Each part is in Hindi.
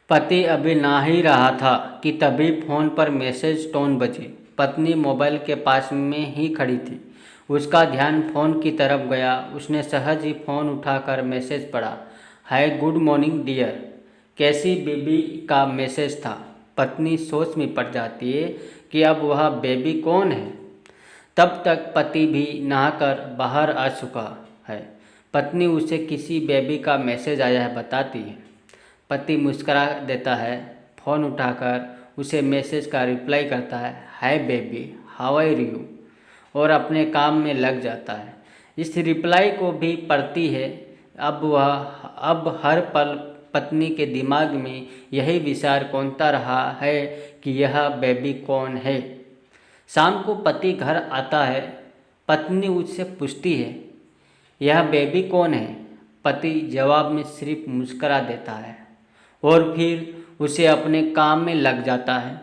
पति अभी नहा ही रहा था कि तभी फ़ोन पर मैसेज टोन बजी। पत्नी मोबाइल के पास में ही खड़ी थी। उसका ध्यान फ़ोन की तरफ गया। उसने सहज ही फ़ोन उठाकर मैसेज पढ़ा। Hi good morning dear. कैसी बेबी का मैसेज था। पत्नी सोच में पड़ जाती है कि अब वह बेबी कौन है। तब तक पति भी नहाकर बाहर आ चुका है। पत्नी उसे किसी बेबी का मैसेज आया है बताती है। पति मुस्करा देता है, फ़ोन उठाकर उसे मैसेज का रिप्लाई करता है, hi baby how are you, और अपने काम में लग जाता है। इस रिप्लाई को भी पढ़ती है। अब हर पल पत्नी के दिमाग में यही विचार कौंधता रहा है कि यह बेबी कौन है। शाम को पति घर आता है। पत्नी उससे पूछती है, यह बेबी कौन है। पति जवाब में सिर्फ मुस्करा देता है और फिर उसे अपने काम में लग जाता है।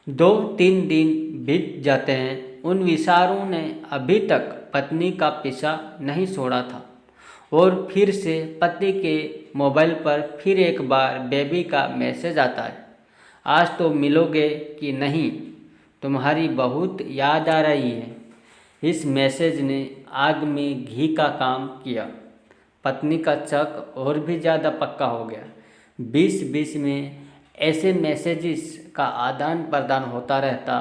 2-3 दिन बीत जाते हैं। उन विचारों ने अभी तक पत्नी का पीछा नहीं छोड़ा था और फिर से पति के मोबाइल पर फिर एक बार बेबी का मैसेज आता है, आज तो मिलोगे कि नहीं, तुम्हारी बहुत याद आ रही है। इस मैसेज ने आग में घी का काम किया। पत्नी का शक और भी ज़्यादा पक्का हो गया। 20-20 में ऐसे मैसेजेस का आदान प्रदान होता रहता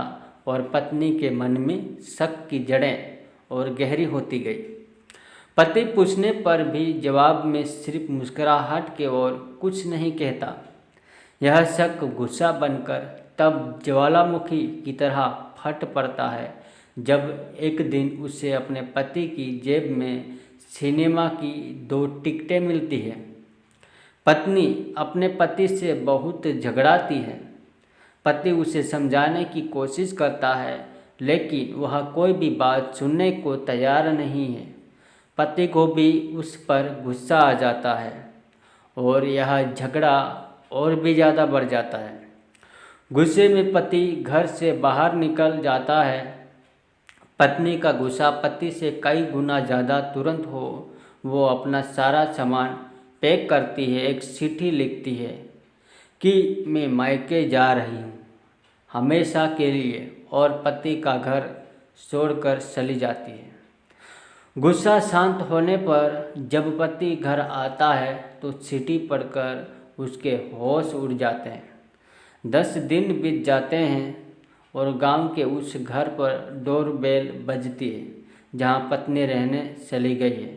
और पत्नी के मन में शक की जड़ें और गहरी होती गई। पति पूछने पर भी जवाब में सिर्फ मुस्कुराहट के और कुछ नहीं कहता। यह शक गुस्सा बनकर तब ज्वालामुखी की तरह फट पड़ता है जब एक दिन उसे अपने पति की जेब में सिनेमा की 2 टिकटें मिलती है। पत्नी अपने पति से बहुत झगड़ाती है। पति उसे समझाने की कोशिश करता है लेकिन वह कोई भी बात सुनने को तैयार नहीं है। पति को भी उस पर गुस्सा आ जाता है और यह झगड़ा और भी ज़्यादा बढ़ जाता है। गुस्से में पति घर से बाहर निकल जाता है। पत्नी का गुस्सा पति से कई गुना ज़्यादा तुरंत हो वो अपना सारा सामान पैक करती है, एक चिट्ठी लिखती है कि मैं मायके जा रही हूँ हमेशा के लिए, और पति का घर छोड़कर चली जाती है। गुस्सा शांत होने पर जब पति घर आता है तो चिट्ठी पढ़कर उसके होश उड़ जाते हैं। 10 दिन बीत जाते हैं और गांव के उस घर पर डोरबेल बजती है जहां पत्नी रहने चली गई है।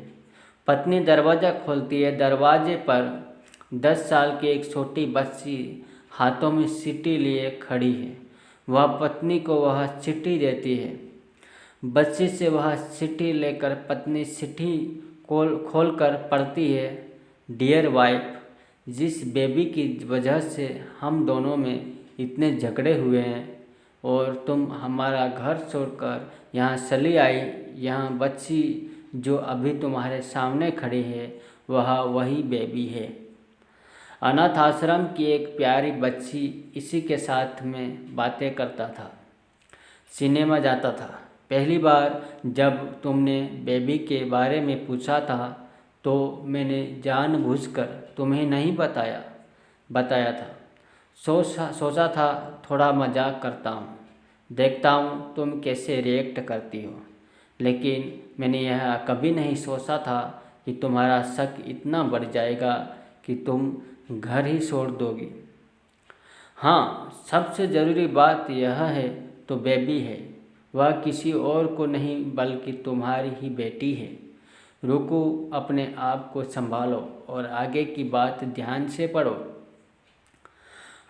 पत्नी दरवाज़ा खोलती है। दरवाजे पर 10 साल की एक छोटी बच्ची हाथों में चिट्ठी लिए खड़ी है। वह पत्नी को वह चिट्ठी देती है। बच्ची से वह चिट्ठी लेकर पत्नी चिट्ठी खोल कर पढ़ती है, डियर वाइफ, जिस बेबी की वजह से हम दोनों में इतने झगड़े हुए हैं और तुम हमारा घर छोड़कर यहाँ चली आई, यहाँ बच्ची जो अभी तुम्हारे सामने खड़ी है वह वही बेबी है। अनाथ आश्रम की एक प्यारी बच्ची इसी के साथ में बातें करता था, सिनेमा जाता था। पहली बार जब तुमने बेबी के बारे में पूछा था तो मैंने जानबूझकर तुम्हें नहीं बताया था। सोचा था थोड़ा मजाक करता हूँ, देखता हूँ तुम कैसे रिएक्ट करती हो, लेकिन मैंने यह कभी नहीं सोचा था कि तुम्हारा शक इतना बढ़ जाएगा कि तुम घर ही छोड़ दोगी। हाँ, सबसे ज़रूरी बात यह है तो बेबी है, वह किसी और को नहीं बल्कि तुम्हारी ही बेटी है। रुको, अपने आप को संभालो और आगे की बात ध्यान से पढ़ो।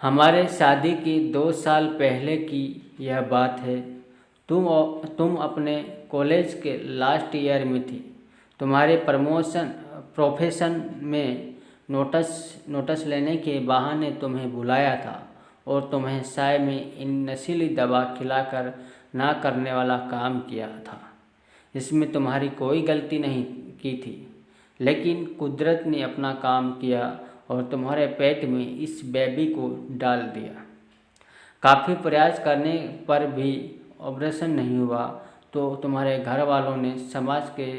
हमारे शादी की 2 साल पहले की यह बात है। तुम अपने कॉलेज के लास्ट ईयर में थी। तुम्हारे प्रोफेशन में नोटिस लेने के बहाने तुम्हें बुलाया था और तुम्हें चाय में इन नशीली दवा खिलाकर ना करने वाला काम किया था। इसमें तुम्हारी कोई गलती नहीं की थी, लेकिन कुदरत ने अपना काम किया और तुम्हारे पेट में इस बेबी को डाल दिया। काफ़ी प्रयास करने पर भी ऑपरेशन नहीं हुआ तो तुम्हारे घर वालों ने समाज के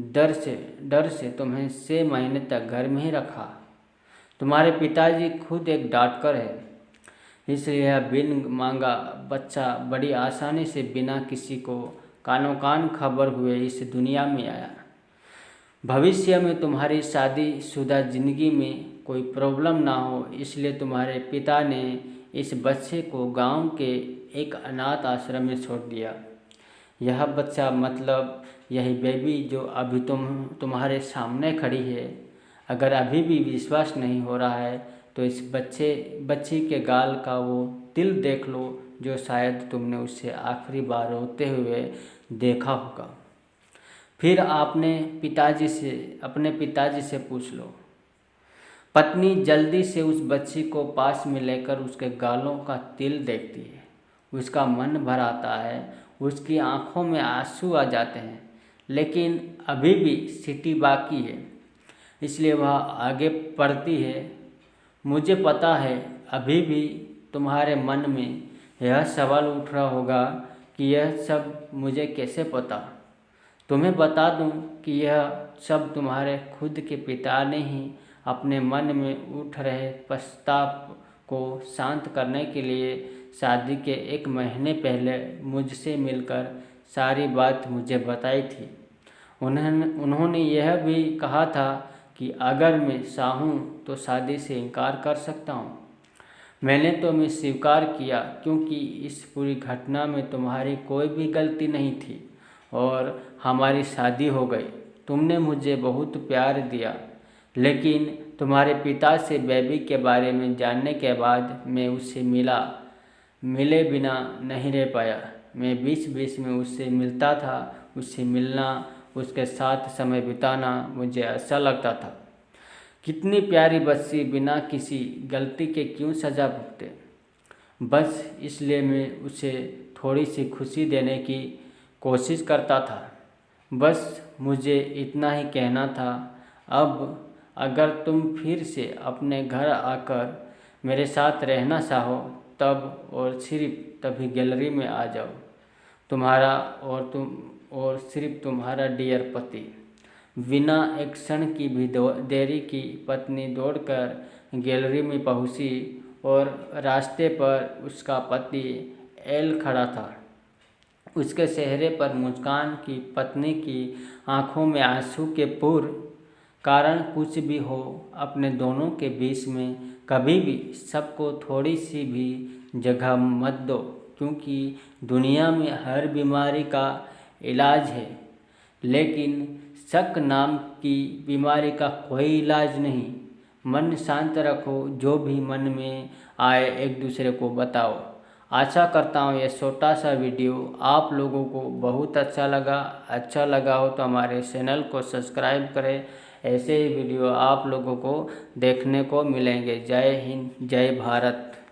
डर से तुम्हें 6 महीने तक घर में ही रखा। तुम्हारे पिताजी खुद एक डॉक्टर है, इसलिए यह बिन मांगा बच्चा बड़ी आसानी से बिना किसी को कानो कान खबर हुए इस दुनिया में आया। भविष्य में तुम्हारी शादीशुदा जिंदगी में कोई प्रॉब्लम ना हो, इसलिए तुम्हारे पिता ने इस बच्चे को गांव के एक अनाथ आश्रम में छोड़ दिया। यह बच्चा मतलब यही बेबी जो अभी तुम्हारे सामने खड़ी है। अगर अभी भी विश्वास नहीं हो रहा है तो इस बच्ची के गाल का वो तिल देख लो जो शायद तुमने उससे आखिरी बार रोते हुए देखा होगा। फिर अपने पिताजी से पूछ लो। पत्नी जल्दी से उस बच्ची को पास में लेकर उसके गालों का तिल देखती है। उसका मन भर आता है, उसकी आंखों में आंसू आ जाते हैं, लेकिन अभी भी सिटी बाकी है, इसलिए वह आगे बढ़ती है। मुझे पता है अभी भी तुम्हारे मन में यह सवाल उठ रहा होगा कि यह सब मुझे कैसे पता। तुम्हें बता दूं कि यह सब तुम्हारे खुद के पिता ने ही अपने मन में उठ रहे पश्चाताप को शांत करने के लिए शादी के 1 महीने पहले मुझसे मिलकर सारी बात मुझे बताई थी। उन्होंने यह भी कहा था कि अगर मैं चाहूँ तो शादी से इनकार कर सकता हूँ। मैंने तो मैं स्वीकार किया क्योंकि इस पूरी घटना में तुम्हारी कोई भी गलती नहीं थी और हमारी शादी हो गई। तुमने मुझे बहुत प्यार दिया, लेकिन तुम्हारे पिता से बेबी के बारे में जानने के बाद मैं उससे मिले बिना नहीं रह पाया। मैं बीच में उससे मिलता था। उससे मिलना, उसके साथ समय बिताना मुझे अच्छा लगता था। कितनी प्यारी बच्ची बिना किसी गलती के क्यों सज़ा भुगते। बस इसलिए मैं उसे थोड़ी सी खुशी देने की कोशिश करता था। बस मुझे इतना ही कहना था। अब अगर तुम फिर से अपने घर आकर मेरे साथ रहना चाहो तब और सिर्फ तभी गैलरी में आ जाओ। तुम्हारा और सिर्फ तुम्हारा डियर पति। बिना एक क्षण की भी देरी की पत्नी दौड़कर गैलरी में पहुंची और रास्ते पर उसका पति एल खड़ा था। उसके चेहरे पर मुस्कान की पत्नी की आंखों में आंसू के पूर्व कारण कुछ भी हो, अपने दोनों के बीच में कभी भी सबको थोड़ी सी भी जगह मत दो, क्योंकि दुनिया में हर बीमारी का इलाज है, लेकिन शक नाम की बीमारी का कोई इलाज नहीं। मन शांत रखो, जो भी मन में आए एक दूसरे को बताओ। आशा करता हूँ यह छोटा सा वीडियो आप लोगों को बहुत अच्छा लगा हो तो हमारे चैनल को सब्सक्राइब करें। ऐसे ही वीडियो आप लोगों को देखने को मिलेंगे। जय हिंद, जय भारत।